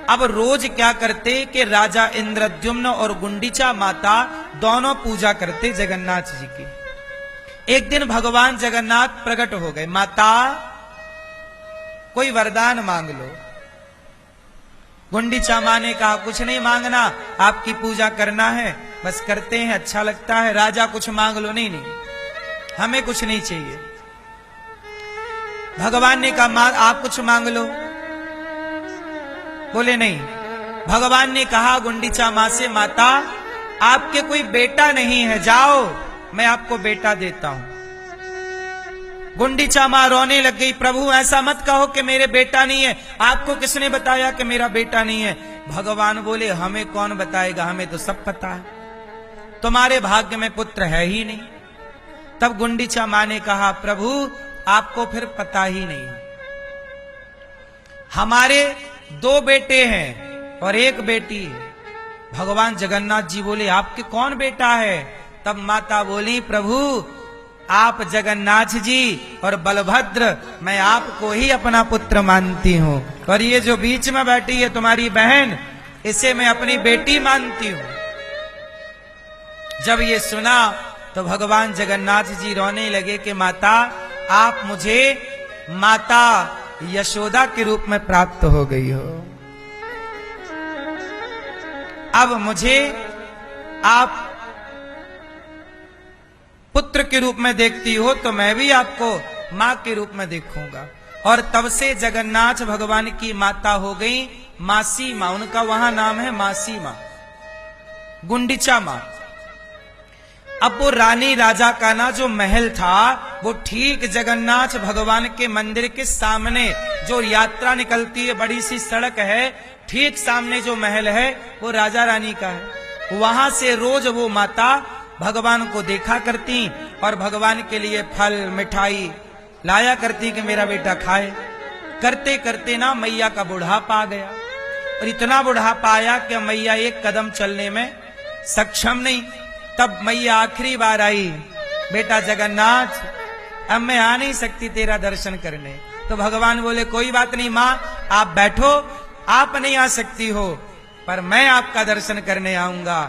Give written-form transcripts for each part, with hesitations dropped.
अब रोज क्या करते कि राजा इंद्रद्युम्न और गुंडीचा माता दोनों पूजा करते जगन्नाथ जी की। एक दिन भगवान जगन्नाथ प्रकट हो गए। माता कोई वरदान मांग लो। गुंडीचा मां ने कहा कुछ नहीं मांगना, आपकी पूजा करना है, बस करते हैं, अच्छा लगता है। राजा कुछ मांग लो। नहीं नहीं, हमें कुछ नहीं चाहिए। भगवान ने कहा आप कुछ मांग लो। बोले नहीं। भगवान ने कहा गुंडीचा मां से, माता आपके कोई बेटा नहीं है, जाओ मैं आपको बेटा देता हूं। गुंडीचा मां रोने लग गई, प्रभु ऐसा मत कहो कि मेरे बेटा नहीं है, आपको किसने बताया कि मेरा बेटा नहीं है? भगवान बोले हमें कौन बताएगा, हमें तो सब पता है, तुम्हारे भाग्य में पुत्र है ही नहीं। तब गुंडीचा मां ने कहा प्रभु आपको फिर पता ही नहीं, हमारे 2 बेटे हैं और 1 बेटी है। भगवान जगन्नाथ जी बोले आपके कौन बेटा है? तब माता बोली प्रभु आप जगन्नाथ जी और बलभद्र, मैं आपको ही अपना पुत्र मानती हूं, और ये जो बीच में बैठी है तुम्हारी बहन, इसे मैं अपनी बेटी मानती हूं। जब ये सुना तो भगवान जगन्नाथ जी रोने लगे कि माता आप मुझे माता यशोदा के रूप में प्राप्त हो गई हो, अब मुझे आप पुत्र के रूप में देखती हो तो मैं भी आपको मां के रूप में देखूंगा। और तब से जगन्नाथ भगवान की माता हो गई मासी मां, उनका वहां नाम है मासी मां, गुंडीचा मां। अब वो रानी राजा का ना जो महल था वो ठीक जगन्नाथ भगवान के मंदिर के सामने, जो यात्रा निकलती है बड़ी सी सड़क है, ठीक सामने जो महल है वो राजा रानी का है। वहां से रोज वो माता भगवान को देखा करती और भगवान के लिए फल मिठाई लाया करती कि मेरा बेटा खाए। करते करते ना मैया का बुढ़ापा आ गया, और इतना बुढ़ापा आया कि मैया एक कदम चलने में सक्षम नहीं। तब मैया आखिरी बार आई, बेटा जगन्नाथ अब मैं आ नहीं सकती तेरा दर्शन करने। तो भगवान बोले कोई बात नहीं मां, आप बैठो, आप नहीं आ सकती हो पर मैं आपका दर्शन करने आऊंगा।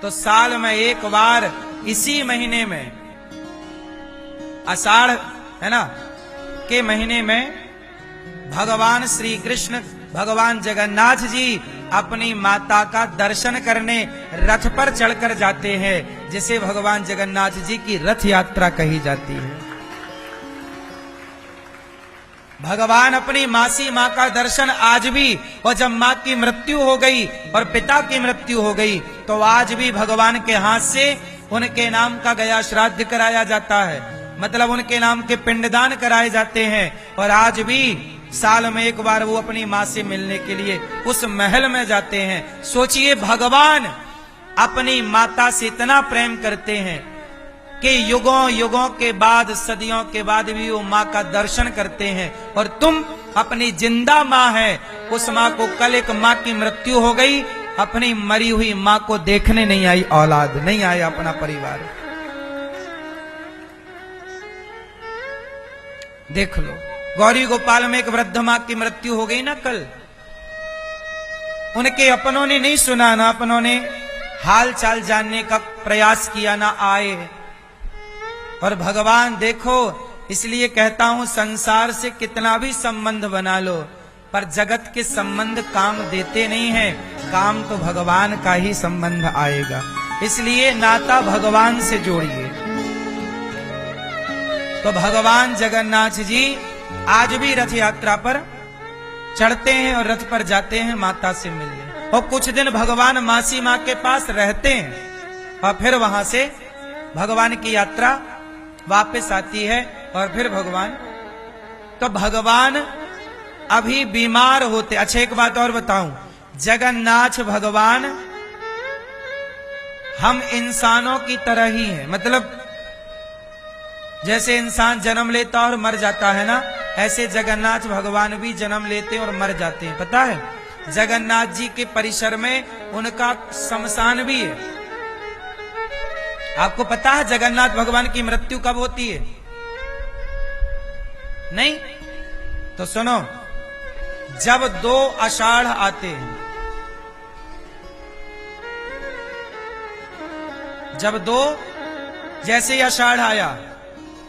तो साल में एक बार इसी महीने में, आषाढ़ है ना के महीने में, भगवान श्री कृष्ण भगवान जगन्नाथ जी अपनी माता का दर्शन करने रथ पर चढ़कर जाते हैं, जिसे भगवान जगन्नाथ जी की रथ यात्रा कही जाती है। भगवान अपनी मासी मां का दर्शन आज भी, और जब मां की मृत्यु हो गई और पिता की मृत्यु हो गई तो आज भी भगवान के हाथ से उनके नाम का गया श्राद्ध कराया जाता है, मतलब उनके नाम के पिंडदान कराए जाते हैं। और आज भी साल में एक बार वो अपनी मां से मिलने के लिए उस महल में जाते हैं। सोचिए भगवान अपनी माता से इतना प्रेम करते हैं कि युगों युगों के बाद, सदियों के बाद भी वो मां का दर्शन करते हैं। और तुम अपनी जिंदा मां है, उस मां को कल एक मां की मृत्यु हो गई, अपनी मरी हुई मां को देखने नहीं आई, औलाद नहीं आया अपना परिवार। देख लो गौरी गोपाल में एक वृद्ध मां की मृत्यु हो गई ना कल, उनके अपनों ने नहीं सुना, ना अपनों ने हाल चाल जानने का प्रयास किया, ना आए। और भगवान देखो, इसलिए कहता हूं संसार से कितना भी संबंध बना लो पर जगत के संबंध काम देते नहीं हैं, काम तो भगवान का ही संबंध आएगा। इसलिए नाता भगवान से जोड़िए। तो भगवान जगन्नाथ जी आज भी रथ यात्रा पर चढ़ते हैं और रथ पर जाते हैं माता से मिलने, और कुछ दिन भगवान मासी मां के पास रहते हैं और फिर वहां से भगवान की यात्रा वापस आती है। और फिर भगवान अभी बीमार होते। अच्छा एक बात और बताऊं, जगन्नाथ भगवान हम इंसानों की तरह ही हैं, मतलब जैसे इंसान जन्म लेता और मर जाता है ना, ऐसे जगन्नाथ भगवान भी जन्म लेते और मर जाते हैं। पता है जगन्नाथ जी के परिसर में उनका शमशान भी है। आपको पता है जगन्नाथ भगवान की मृत्यु कब होती है? नहीं? तो सुनो, जब 2 आषाढ़ आते हैं, जब दो, जैसे आषाढ़ आया,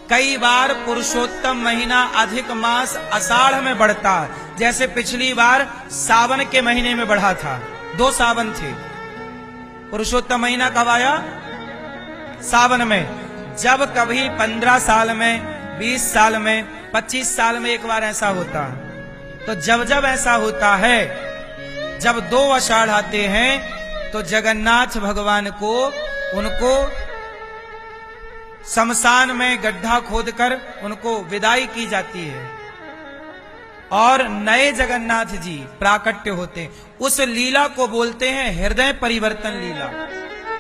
कई बार पुरुषोत्तम महीना अधिक मास आषाढ़ में बढ़ता, जैसे पिछली बार सावन के महीने में बढ़ा था। 2 सावन थे। पुरुषोत्तम महीना कब आया? सावन में। जब कभी 15 साल में, 20 साल में, 25 साल में एक बार ऐसा होता है। तो जब जब ऐसा होता है, जब 2 आषाढ़ आते हैं, तो जगन्नाथ भगवान को, उनको शमशान में गड्ढा खोदकर उनको विदाई की जाती है और नए जगन्नाथ जी प्राकट्य होते हैं। उस लीला को बोलते हैं हृदय परिवर्तन लीला।